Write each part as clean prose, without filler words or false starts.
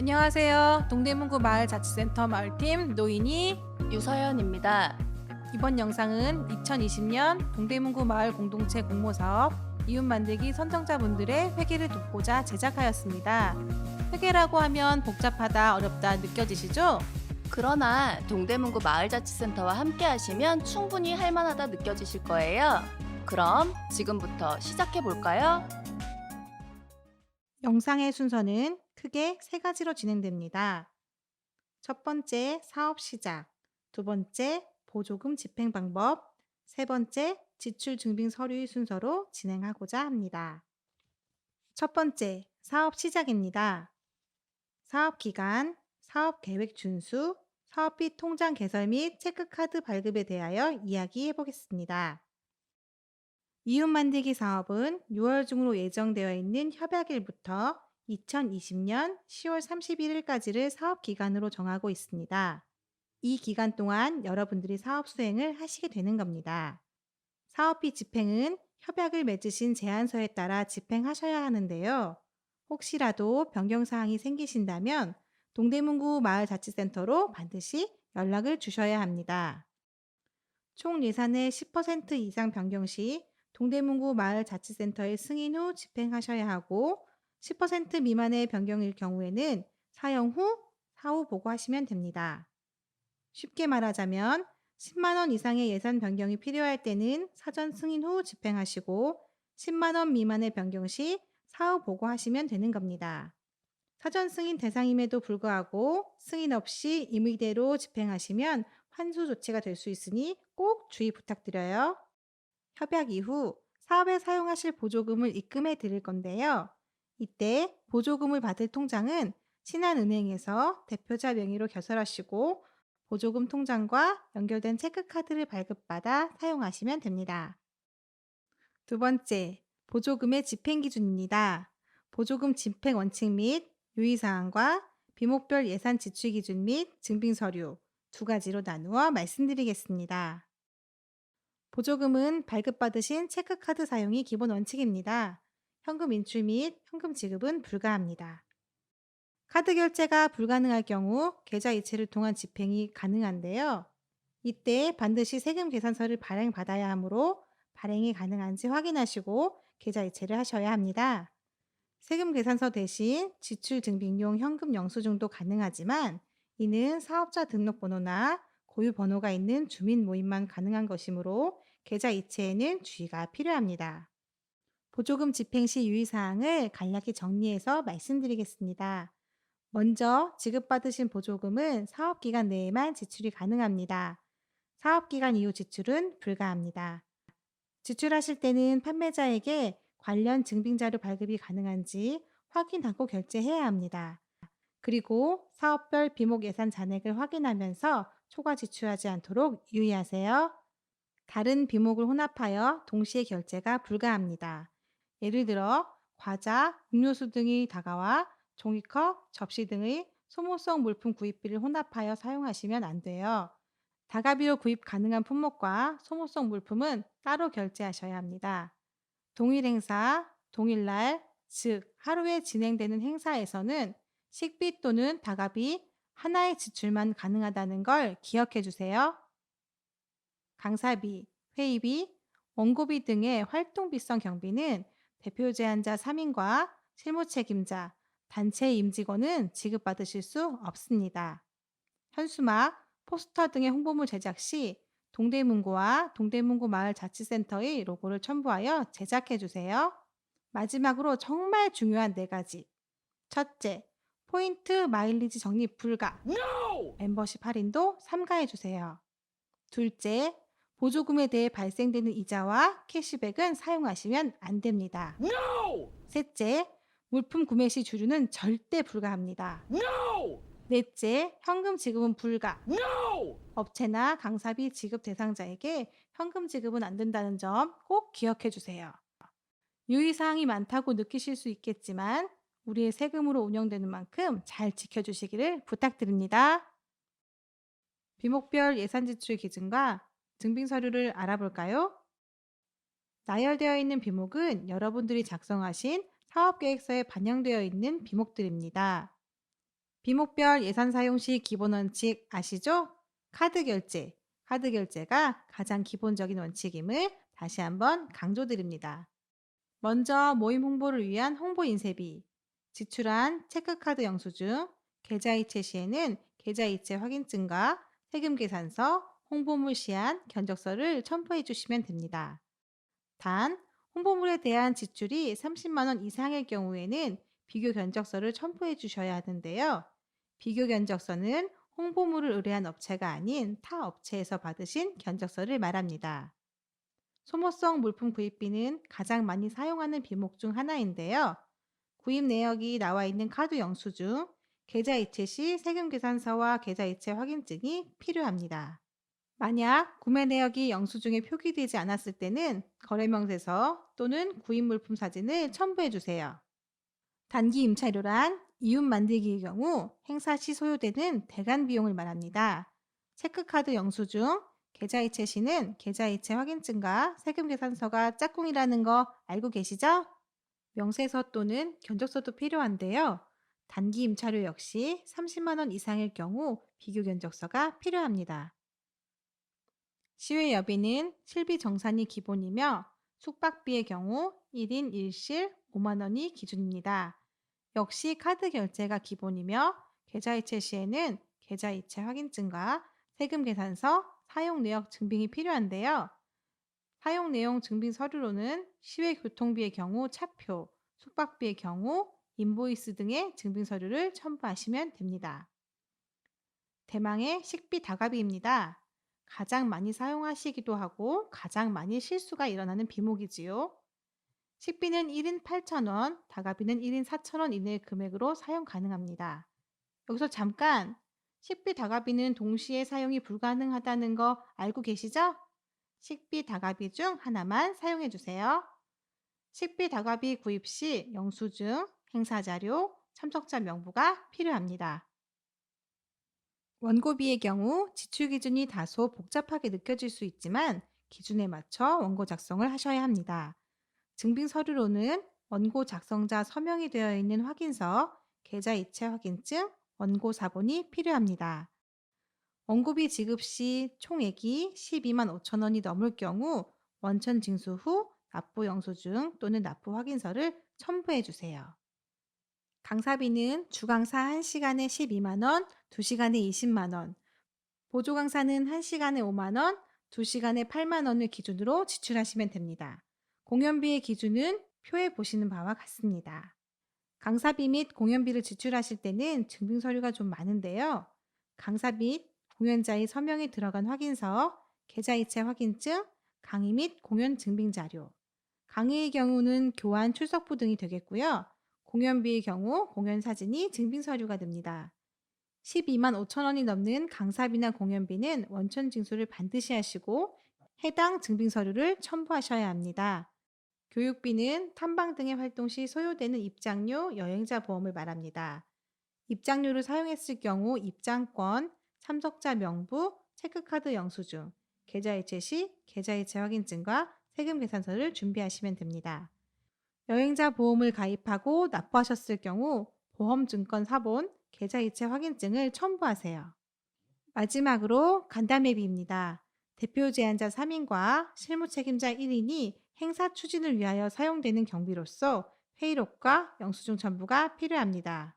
안녕하세요. 동대문구 마을자치센터 마을팀 노인이 유서연입니다. 이번 영상은 2020년 동대문구 마을 공동체 공모사업 이웃 만들기 선정자분들의 회계를 돕고자 제작하였습니다. 회계라고 하면 복잡하다, 어렵다 느껴지시죠? 그러나 동대문구 마을자치센터와 함께 하시면 충분히 할만하다 느껴지실 거예요. 그럼 지금부터 시작해 볼까요? 영상의 순서는 크게 세 가지로 진행됩니다. 첫 번째, 사업 시작. 두 번째, 보조금 집행 방법. 세 번째, 지출 증빙 서류의 순서로 진행하고자 합니다. 첫 번째, 사업 시작입니다. 사업 기간, 사업 계획 준수, 사업비 통장 개설 및 체크카드 발급에 대하여 이야기해 보겠습니다. 이웃 만들기 사업은 6월 중으로 예정되어 있는 협약일부터 2020년 10월 31일까지를 사업 기간으로 정하고 있습니다. 이 기간 동안 여러분들이 사업 수행을 하시게 되는 겁니다. 사업비 집행은 협약을 맺으신 제안서에 따라 집행하셔야 하는데요. 혹시라도 변경사항이 생기신다면 동대문구 마을자치센터로 반드시 연락을 주셔야 합니다. 총 예산의 10% 이상 변경 시 동대문구 마을자치센터의 승인 후 집행하셔야 하고 10% 미만의 변경일 경우에는 사용 후 사후 보고하시면 됩니다. 쉽게 말하자면 10만 원 이상의 예산 변경이 필요할 때는 사전 승인 후 집행하시고 10만 원 미만의 변경 시 사후 보고하시면 되는 겁니다. 사전 승인 대상임에도 불구하고 승인 없이 임의대로 집행하시면 환수 조치가 될 수 있으니 꼭 주의 부탁드려요. 협약 이후 사업에 사용하실 보조금을 입금해 드릴 건데요. 이때 보조금을 받을 통장은 신한은행에서 대표자 명의로 개설하시고 보조금 통장과 연결된 체크카드를 발급받아 사용하시면 됩니다. 두 번째, 보조금의 집행 기준입니다. 보조금 집행 원칙 및 유의사항과 비목별 예산 지출 기준 및 증빙 서류 두 가지로 나누어 말씀드리겠습니다. 보조금은 발급받으신 체크카드 사용이 기본 원칙입니다. 현금 인출 및 현금 지급은 불가합니다. 카드 결제가 불가능할 경우 계좌 이체를 통한 집행이 가능한데요. 이때 반드시 세금 계산서를 발행받아야 하므로 발행이 가능한지 확인하시고 계좌 이체를 하셔야 합니다. 세금 계산서 대신 지출 증빙용 현금 영수증도 가능하지만 이는 사업자 등록번호나 고유 번호가 있는 주민 모임만 가능한 것이므로 계좌 이체에는 주의가 필요합니다. 보조금 집행 시 유의사항을 간략히 정리해서 말씀드리겠습니다. 먼저 지급받으신 보조금은 사업기간 내에만 지출이 가능합니다. 사업기간 이후 지출은 불가합니다. 지출하실 때는 판매자에게 관련 증빙자료 발급이 가능한지 확인하고 결제해야 합니다. 그리고 사업별 비목 예산 잔액을 확인하면서 초과 지출하지 않도록 유의하세요. 다른 비목을 혼합하여 동시에 결제가 불가합니다. 예를 들어 과자, 음료수 등이 다가와 종이컵, 접시 등의 소모성 물품 구입비를 혼합하여 사용하시면 안 돼요. 다가비로 구입 가능한 품목과 소모성 물품은 따로 결제하셔야 합니다. 동일 행사, 동일날, 즉 하루에 진행되는 행사에서는 식비 또는 다가비 하나의 지출만 가능하다는 걸 기억해 주세요. 강사비, 회의비, 원고비 등의 활동비성 경비는 대표 제안자 3인과 실무 책임자, 단체 임직원은 지급받으실 수 없습니다. 현수막, 포스터 등의 홍보물 제작 시 동대문구와 동대문구 마을자치센터의 로고를 첨부하여 제작해 주세요. 마지막으로 정말 중요한 네 가지. 첫째, 포인트 마일리지 적립 불가. 멤버십 할인도 삼가해 주세요. 둘째, 보조금에 대해 발생되는 이자와 캐시백은 사용하시면 안 됩니다. 셋째, 물품 구매 시 주류는 절대 불가합니다. 넷째, 현금 지급은 불가. 업체나 강사비 지급 대상자에게 현금 지급은 안 된다는 점 꼭 기억해 주세요. 유의사항이 많다고 느끼실 수 있겠지만 우리의 세금으로 운영되는 만큼 잘 지켜주시기를 부탁드립니다. 비목별 예산 지출 기준과 증빙 서류를 알아볼까요? 나열되어 있는 비목은 여러분들이 작성하신 사업계획서에 반영되어 있는 비목들입니다. 비목별 예산 사용 시 기본 원칙 아시죠? 카드 결제. 카드 결제가 가장 기본적인 원칙임을 다시 한번 강조드립니다. 먼저 모임 홍보를 위한 홍보 인쇄비, 지출한 체크카드 영수증, 계좌이체 시에는 계좌이체 확인증과 세금계산서, 홍보물 시한 견적서를 첨부해 주시면 됩니다. 단, 홍보물에 대한 지출이 30만 원 이상일 경우에는 비교 견적서를 첨부해 주셔야 하는데요. 비교 견적서는 홍보물을 의뢰한 업체가 아닌 타 업체에서 받으신 견적서를 말합니다. 소모성 물품 구입비는 가장 많이 사용하는 비목 중 하나인데요. 구입 내역이 나와 있는 카드 영수증, 계좌 이체 시 세금 계산서와 계좌 이체 확인증이 필요합니다. 만약 구매 내역이 영수증에 표기되지 않았을 때는 거래명세서 또는 구입 물품 사진을 첨부해 주세요. 단기 임차료란 이웃 만들기의 경우 행사 시 소요되는 대관 비용을 말합니다. 체크카드 영수증, 계좌이체 시는 계좌이체 확인증과 세금 계산서가 짝꿍이라는 거 알고 계시죠? 명세서 또는 견적서도 필요한데요. 단기 임차료 역시 30만 원 이상일 경우 비교 견적서가 필요합니다. 시외 여비는 실비 정산이 기본이며 숙박비의 경우 1인 1실 5만 원이 기준입니다. 역시 카드 결제가 기본이며 계좌이체 시에는 계좌이체 확인증과 세금 계산서, 사용 내역 증빙이 필요한데요. 사용 내용 증빙 서류로는 시외 교통비의 경우 차표, 숙박비의 경우 인보이스 등의 증빙 서류를 첨부하시면 됩니다. 대망의 식비 다가비입니다. 가장 많이 사용하시기도 하고 가장 많이 실수가 일어나는 비목이지요. 식비는 1인 8,000원, 다가비는 1인 4,000원 이내의 금액으로 사용 가능합니다. 여기서 잠깐 식비 다가비는 동시에 사용이 불가능하다는 거 알고 계시죠? 식비 다가비 중 하나만 사용해 주세요. 식비 다가비 구입 시 영수증, 행사자료, 참석자 명부가 필요합니다. 원고비의 경우 지출 기준이 다소 복잡하게 느껴질 수 있지만 기준에 맞춰 원고 작성을 하셔야 합니다. 증빙 서류로는 원고 작성자 서명이 되어 있는 확인서, 계좌 이체 확인증, 원고 사본이 필요합니다. 원고비 지급 시 총액이 12만 5천 원이 넘을 경우 원천 징수 후 납부 영수증 또는 납부 확인서를 첨부해 주세요. 강사비는 주강사 1시간에 12만 원, 2시간에 20만 원, 보조 강사는 1시간에 5만 원, 2시간에 8만 원을 기준으로 지출하시면 됩니다. 공연비의 기준은 표에 보시는 바와 같습니다. 강사비 및 공연비를 지출하실 때는 증빙 서류가 좀 많은데요. 강사 및 공연자의 서명이 들어간 확인서, 계좌이체 확인증, 강의 및 공연 증빙 자료, 강의의 경우는 교환 출석부 등이 되겠고요. 공연비의 경우 공연 사진이 증빙 서류가 됩니다. 12만 5천 원이 넘는 강사비나 공연비는 원천 징수를 반드시 하시고 해당 증빙 서류를 첨부하셔야 합니다. 교육비는 탐방 등의 활동 시 소요되는 입장료, 여행자 보험을 말합니다. 입장료를 사용했을 경우 입장권, 참석자 명부, 체크카드 영수증, 계좌이체 시 계좌이체 확인증과 세금 계산서를 준비하시면 됩니다. 여행자 보험을 가입하고 납부하셨을 경우 보험증권 사본, 계좌이체 확인증을 첨부하세요. 마지막으로 간담회비입니다. 대표 제안자 3인과 실무 책임자 1인이 행사 추진을 위하여 사용되는 경비로서 회의록과 영수증 첨부가 필요합니다.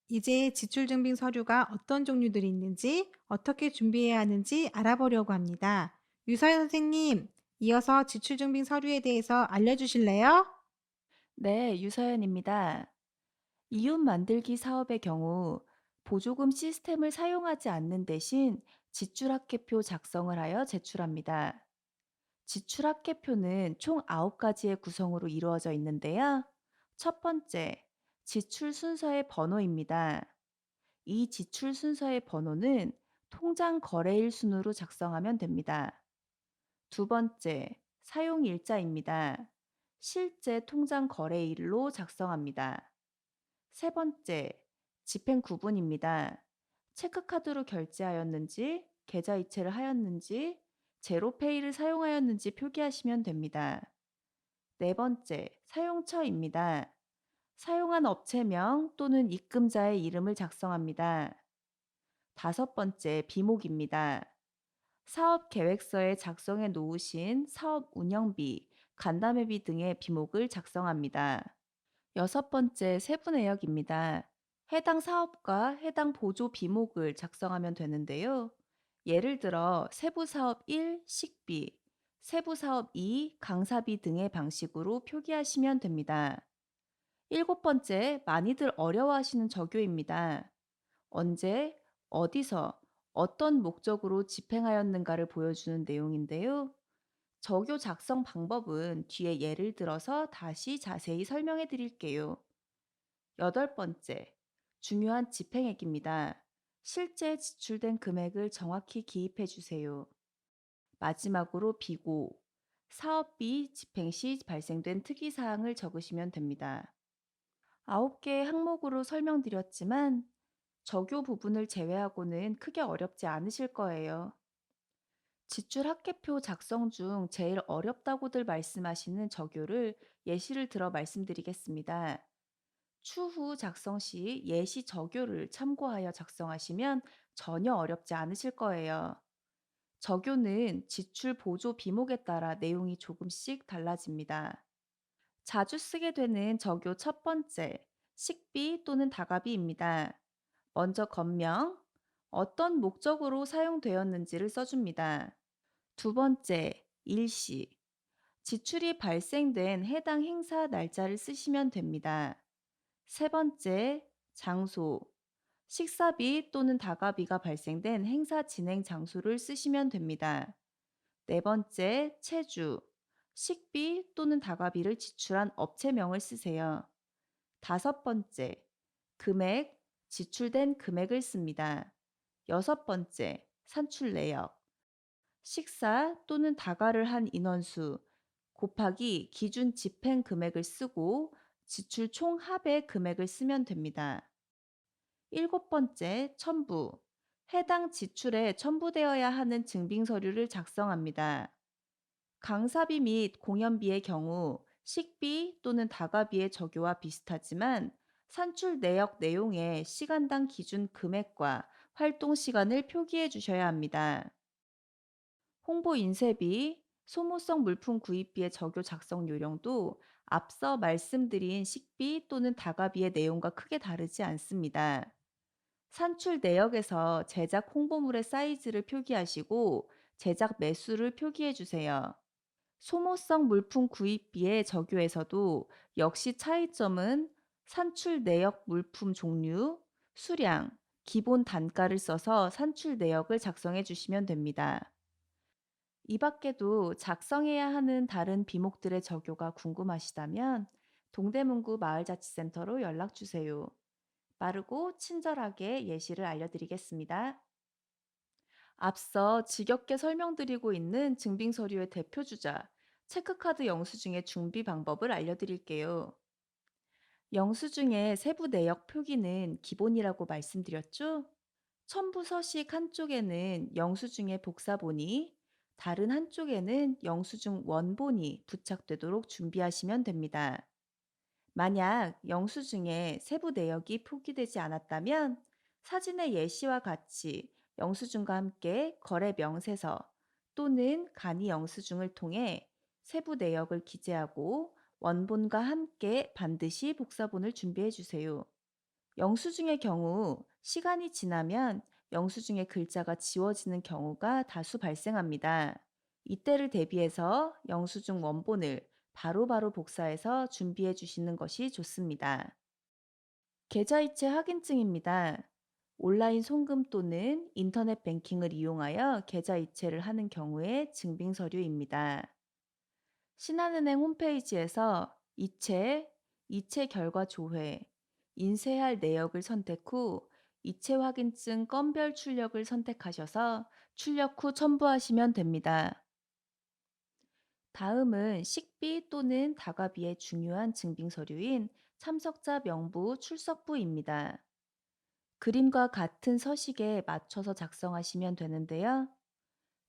이제 지출증빙 서류가 어떤 종류들이 있는지 어떻게 준비해야 하는지 알아보려고 합니다. 유서연 선생님, 이어서 지출증빙 서류에 대해서 알려주실래요? 네, 유서연입니다. 이웃 만들기 사업의 경우 보조금 시스템을 사용하지 않는 대신 지출합계표 작성을 하여 제출합니다. 지출합계표는 총 9가지의 구성으로 이루어져 있는데요. 첫 번째, 지출 순서의 번호입니다. 이 지출 순서의 번호는 통장 거래일 순으로 작성하면 됩니다. 두 번째, 사용 일자입니다. 실제 통장 거래일로 작성합니다. 세 번째, 집행 구분입니다. 체크카드로 결제하였는지, 계좌 이체를 하였는지, 제로페이를 사용하였는지 표기하시면 됩니다. 네 번째, 사용처입니다. 사용한 업체명 또는 입금자의 이름을 작성합니다. 다섯 번째, 비목입니다. 사업 계획서에 작성해 놓으신 사업 운영비, 간담회비 등의 비목을 작성합니다. 여섯 번째, 세부 내역입니다. 해당 사업과 해당 보조 비목을 작성하면 되는데요. 예를 들어 세부 사업 1 식비, 세부 사업 2 강사비 등의 방식으로 표기하시면 됩니다. 일곱 번째, 많이들 어려워하시는 적요입니다. 언제, 어디서, 어떤 목적으로 집행하였는가를 보여주는 내용인데요. 적요 작성 방법은 뒤에 예를 들어서 다시 자세히 설명해 드릴게요. 여덟 번째, 중요한 집행액입니다. 실제 지출된 금액을 정확히 기입해 주세요. 마지막으로 비고, 사업비 집행 시 발생된 특이사항을 적으시면 됩니다. 9개의 항목으로 설명드렸지만 적요 부분을 제외하고는 크게 어렵지 않으실 거예요. 지출 합계표 작성 중 제일 어렵다고들 말씀하시는 적요를 예시를 들어 말씀드리겠습니다. 추후 작성 시 예시 적요를 참고하여 작성하시면 전혀 어렵지 않으실 거예요. 적요는 지출 보조 비목에 따라 내용이 조금씩 달라집니다. 자주 쓰게 되는 적요 첫 번째, 식비 또는 다가비입니다. 먼저 건명, 어떤 목적으로 사용되었는지를 써줍니다. 두 번째, 일시, 지출이 발생된 해당 행사 날짜를 쓰시면 됩니다. 세 번째, 장소, 식사비 또는 다가비가 발생된 행사 진행 장소를 쓰시면 됩니다. 네 번째, 체주, 식비 또는 다가비를 지출한 업체명을 쓰세요. 다섯 번째, 금액, 지출된 금액을 씁니다. 여섯 번째, 산출 내역, 식사 또는 다가를 한 인원수 곱하기 기준 집행 금액을 쓰고 지출 총 합의 금액을 쓰면 됩니다. 일곱 번째, 첨부. 해당 지출에 첨부되어야 하는 증빙 서류를 작성합니다. 강사비 및 공연비의 경우 식비 또는 다가비의 적요와 비슷하지만 산출 내역 내용에 시간당 기준 금액과 활동 시간을 표기해 주셔야 합니다. 홍보 인쇄비, 소모성 물품 구입비의 적요 작성 요령도 앞서 말씀드린 식비 또는 다가비의 내용과 크게 다르지 않습니다. 산출 내역에서 제작 홍보물의 사이즈를 표기하시고 제작 매수를 표기해 주세요. 소모성 물품 구입비의 적요에서도 역시 차이점은 산출 내역 물품 종류, 수량, 기본 단가를 써서 산출 내역을 작성해 주시면 됩니다. 이 밖에도 작성해야 하는 다른 비목들의 적요가 궁금하시다면 동대문구 마을자치센터로 연락 주세요. 빠르고 친절하게 예시를 알려드리겠습니다. 앞서 지겹게 설명드리고 있는 증빙서류의 대표 주자, 체크카드 영수증의 준비 방법을 알려드릴게요. 영수증의 세부 내역 표기는 기본이라고 말씀드렸죠? 첨부 서식 한쪽에는 영수증의 복사본이, 다른 한쪽에는 영수증 원본이 부착되도록 준비하시면 됩니다. 만약 영수증에 세부 내역이 표기되지 않았다면 사진의 예시와 같이 영수증과 함께 거래 명세서 또는 간이 영수증을 통해 세부 내역을 기재하고 원본과 함께 반드시 복사본을 준비해 주세요. 영수증의 경우 시간이 지나면 영수증의 글자가 지워지는 경우가 다수 발생합니다. 이때를 대비해서 영수증 원본을 바로바로 복사해서 준비해 주시는 것이 좋습니다. 계좌이체 확인증입니다. 온라인 송금 또는 인터넷 뱅킹을 이용하여 계좌이체를 하는 경우의 증빙 서류입니다. 신한은행 홈페이지에서 이체, 이체 결과 조회, 인쇄할 내역을 선택 후 이체 확인증 건별 출력을 선택하셔서 출력 후 첨부하시면 됩니다. 다음은 식비 또는 다가비의 중요한 증빙 서류인 참석자 명부 출석부입니다. 그림과 같은 서식에 맞춰서 작성하시면 되는데요.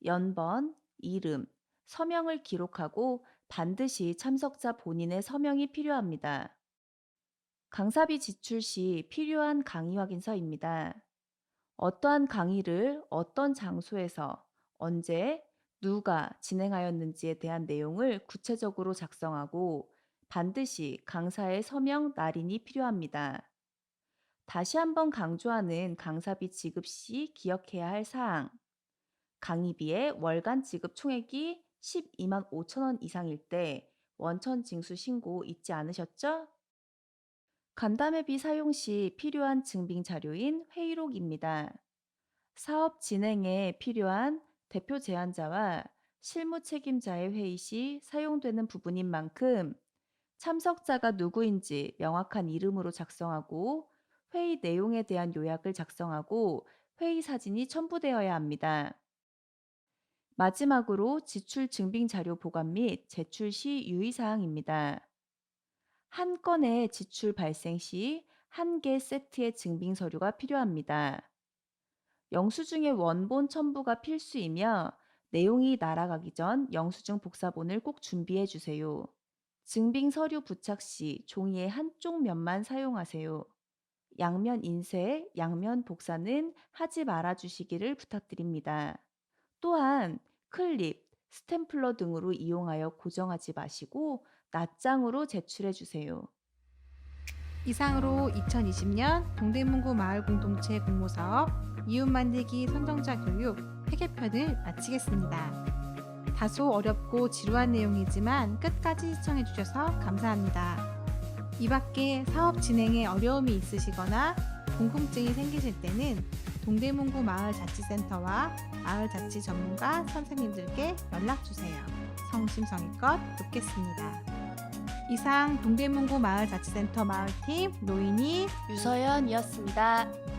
연번, 이름, 서명을 기록하고 반드시 참석자 본인의 서명이 필요합니다. 강사비 지출 시 필요한 강의 확인서입니다. 어떠한 강의를 어떤 장소에서 언제 누가 진행하였는지에 대한 내용을 구체적으로 작성하고 반드시 강사의 서명 날인이 필요합니다. 다시 한번 강조하는 강사비 지급 시 기억해야 할 사항. 강의비의 월간 지급 총액이 12만 5천 원 이상일 때 원천 징수 신고 잊지 않으셨죠? 간담회비 사용 시 필요한 증빙 자료인 회의록입니다. 사업 진행에 필요한 대표 제안자와 실무 책임자의 회의 시 사용되는 부분인 만큼 참석자가 누구인지 명확한 이름으로 작성하고 회의 내용에 대한 요약을 작성하고 회의 사진이 첨부되어야 합니다. 마지막으로 지출 증빙 자료 보관 및 제출 시 유의사항입니다. 한 건의 지출 발생 시 한 개 세트의 증빙 서류가 필요합니다. 영수증의 원본 첨부가 필수이며 내용이 날아가기 전 영수증 복사본을 꼭 준비해 주세요. 증빙 서류 부착 시 종이의 한쪽 면만 사용하세요. 양면 인쇄, 양면 복사는 하지 말아 주시기를 부탁드립니다. 또한 클립, 스탬플러 등으로 이용하여 고정하지 마시고 낱장으로 제출해 주세요. 이상으로 2020년 동대문구 마을 공동체 공모사업 이웃 만들기 선정자 교육 회계편을 마치겠습니다. 다소 어렵고 지루한 내용이지만 끝까지 시청해 주셔서 감사합니다. 이 밖에 사업 진행에 어려움이 있으시거나 궁금증이 생기실 때는 동대문구 마을자치센터와 마을자치 전문가 선생님들께 연락주세요. 성심성의껏 돕겠습니다. 이상 동대문구 마을자치센터 마을팀 노인이 유서연이었습니다.